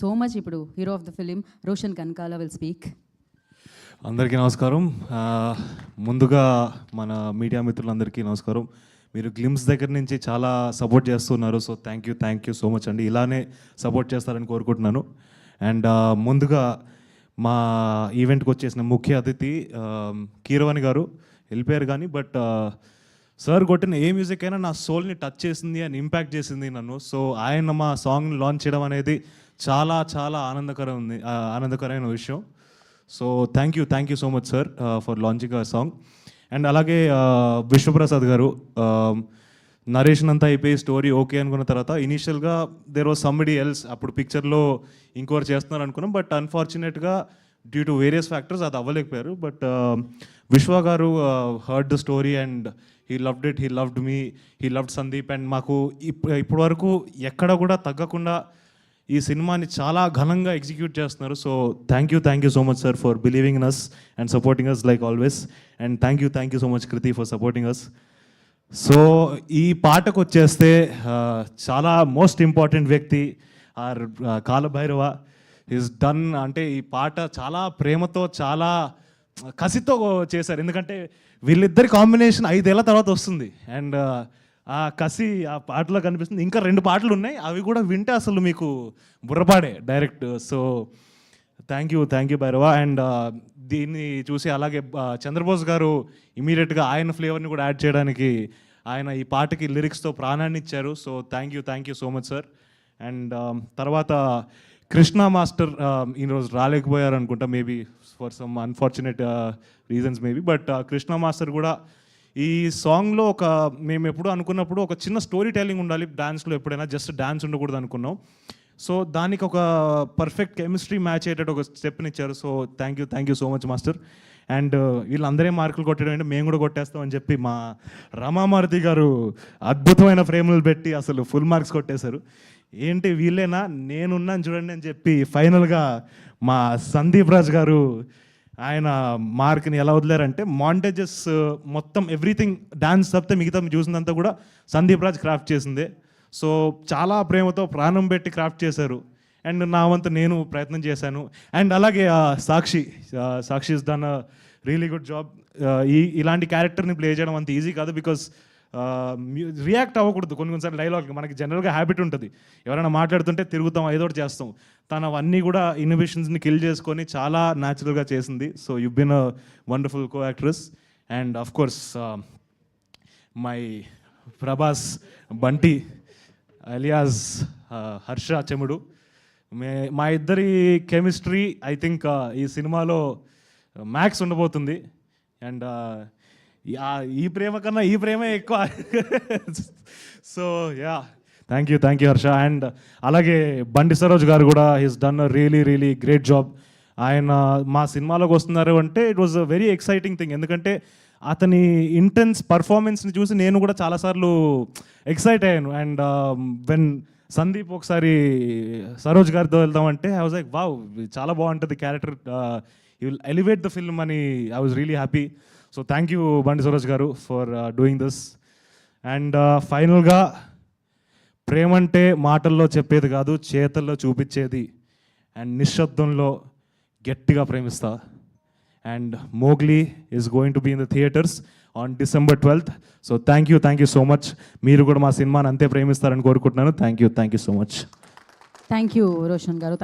So much. ఇప్పుడు hero of the film Roshan Kanakala will speak. అందరికీ నమస్కారం. ముందుగా మన మీడియా మిత్రులందరికీ నమస్కారం. మీరు గ్లిమ్స్ దగ్గర నుంచి చాలా సపోర్ట్ చేస్తున్నారు. So thank you so much అండి. ఇలానే సపోర్ట్ చేస్తారని కోరుకుంటున్నాను. అండ్ ముందుగా మా ఈవెంట్కి వచ్చేసిన ముఖ్య అతిథి కీరవాణి గారు వెళ్ళిపోయారు, కానీ బట్ సార్ కొట్టిన ఏ మ్యూజిక్ అయినా నా సోల్ని టచ్ చేసింది అండ్ ఇంపాక్ట్ చేసింది నన్ను. సో ఆయన మా సాంగ్ని లాంచ్ చేయడం అనేది చాలా చాలా ఆనందకరమైన విషయం. So thank you so much sir for launching a song. And అలాగే విశ్వప్రసాద్ గారు నరేషన్ అంతా అయిపోయి స్టోరీ ఓకే అనుకున్న తర్వాత ఇనీషియల్గా దేర్ వాజ్ సంబడి ఎల్స్, అప్పుడు పిక్చర్లో ఇంకోరు చేస్తున్నారు అనుకున్నాం. బట్ అన్ఫార్చునేట్గా డ్యూ టు వేరియస్ ఫ్యాక్టర్స్ అది అవ్వలేకపోయారు. బట్ విశ్వ గారు heard the story and he loved it, he loved me, he loved Sandeep. And మాకు ఇప్పటి వరకు ఎక్కడ కూడా తగ్గకుండా ఈ సినిమాని చాలా ఘనంగా ఎగ్జిక్యూట్ చేస్తున్నారు. So thank you so much sir for believing in us and supporting us like always. And thank you so much Kriti for supporting us. So ఈ పాటకు వచ్చేస్తే చాలా మోస్ట్ ఇంపార్టెంట్ వ్యక్తి ఆర్ కాలభైరవ ఈజ్ డన్. అంటే ఈ పాట చాలా ప్రేమతో చాలా కసితో చేశారు, ఎందుకంటే వీళ్ళిద్దరి కాంబినేషన్ 5 ఏళ్ల తర్వాత వస్తుంది. అండ్ ఆ కసి ఆ పాటలో కనిపిస్తుంది. ఇంకా 2 పాటలు ఉన్నాయి, అవి కూడా వింటే అసలు మీకు బుర్రపాడే direct. So thank you Bhairava. And దీన్ని చూసి అలాగే చంద్రబోస్ గారు ఇమీడియట్గా ఆయన ఫ్లేవర్ని కూడా యాడ్ చేయడానికి ఆయన ఈ పాటకి లిరిక్స్తో ప్రాణాన్ని ఇచ్చారు. So thank you so much sir. And తర్వాత కృష్ణ మాస్టర్ ఈరోజు రాలేకపోయారు అనుకుంటా, maybe for some unfortunate reasons maybe. But Krishna master కూడా ఈ సాంగ్లో మేము ఎప్పుడు అనుకున్నప్పుడు ఒక చిన్న స్టోరీ టెల్లింగ్ ఉండాలి డాన్స్లో, ఎప్పుడైనా జస్ట్ డాన్స్ ఉండకూడదు అనుకున్నాం. సో దానికి ఒక పర్ఫెక్ట్ కెమిస్ట్రీ మ్యాచ్ అయ్యేటట్టు ఒక స్టెప్ని ఇచ్చారు. So thank you so much master. And వీళ్ళందరే మార్కులు కొట్టడం అంటే మేము కూడా కొట్టేస్తామని చెప్పి మా రమామారుతి గారు అద్భుతమైన ఫ్రేములు పెట్టి అసలు ఫుల్ మార్క్స్ కొట్టేశారు. ఏంటి వీళ్ళేనా నేనున్నాను చూడండి అని చెప్పి ఫైనల్గా మా సందీప్ రాజ్ గారు ఆయన మార్క్ని ఎలా వదిలేరంటే మాంటేజెస్ మొత్తం ఎవ్రీథింగ్ డాన్స్ తప్పితే మిగతా చూసిందంతా కూడా సందీప్ రాజ్ క్రాఫ్ట్ చేసిందే. సో చాలా ప్రేమతో ప్రాణం పెట్టి క్రాఫ్ట్ చేశారు. అండ్ నా వంతు నేను ప్రయత్నం చేశాను. అండ్ అలాగే Sakshi is done a really good job. ఇలాంటి క్యారెక్టర్ని ప్లే చేయడం అంత ఈజీ కాదు, బికాస్ రియాక్ట్ అవ్వకూడదు. కొన్నిసార్లు డైలాగ్ మనకి జనరల్గా హ్యాబిట్ ఉంటుంది, ఎవరైనా మాట్లాడుతుంటే తిరుగుతాం, ఏదో ఒకటి చేస్తాం. తను అవన్నీ కూడా ఇన్నోవేషన్స్ని కిల్ చేసుకొని చాలా న్యాచురల్గా చేసింది. So you been a wonderful co actress. And of course my Prabhas Bunty alias Harsha Chemudu, మా ఇద్దరి కెమిస్ట్రీ ఐ థింక్ ఈ సినిమాలో మ్యాక్స్ ఉండబోతుంది. అండ్ ఈ ప్రేమ కన్నా ఈ ప్రేమే ఎక్కువ. So yeah thank you Harsha. And అలాగే బండి సరోజ్ గారు కూడా he's done a really great job. ఆయన మా సినిమాలోకి వస్తున్నారు అంటే it was a very exciting thing, ఎందుకంటే అతని ఇంటెన్స్ పర్ఫార్మెన్స్ని చూసి నేను కూడా చాలాసార్లు ఎక్సైట్ అయ్యాను. అండ్ వెన్ సందీప్ ఒకసారి సరోజ్ గారితో వెళ్దామంటే ఐ వాజ్ లైక్ వావ్, చాలా బాగుంటుంది character, you will elevate the film అని I was really happy. So thank you Bandi Saroj గారు ఫర్ డూయింగ్ దిస్. అండ్ ఫైనల్గా ప్రేమంటే మాటల్లో చెప్పేది కాదు, చేతల్లో చూపించేది. అండ్ నిశ్శబ్దంలో గట్టిగా ప్రేమిస్తా. And Mowgli is going to be in the theatres on December 12th. So thank you so much. మీరు కూడా మా సినిమాని అంతే ప్రేమిస్తారని కోరుకుంటున్నాను. Thank you so much. Thank you Roshan గారు.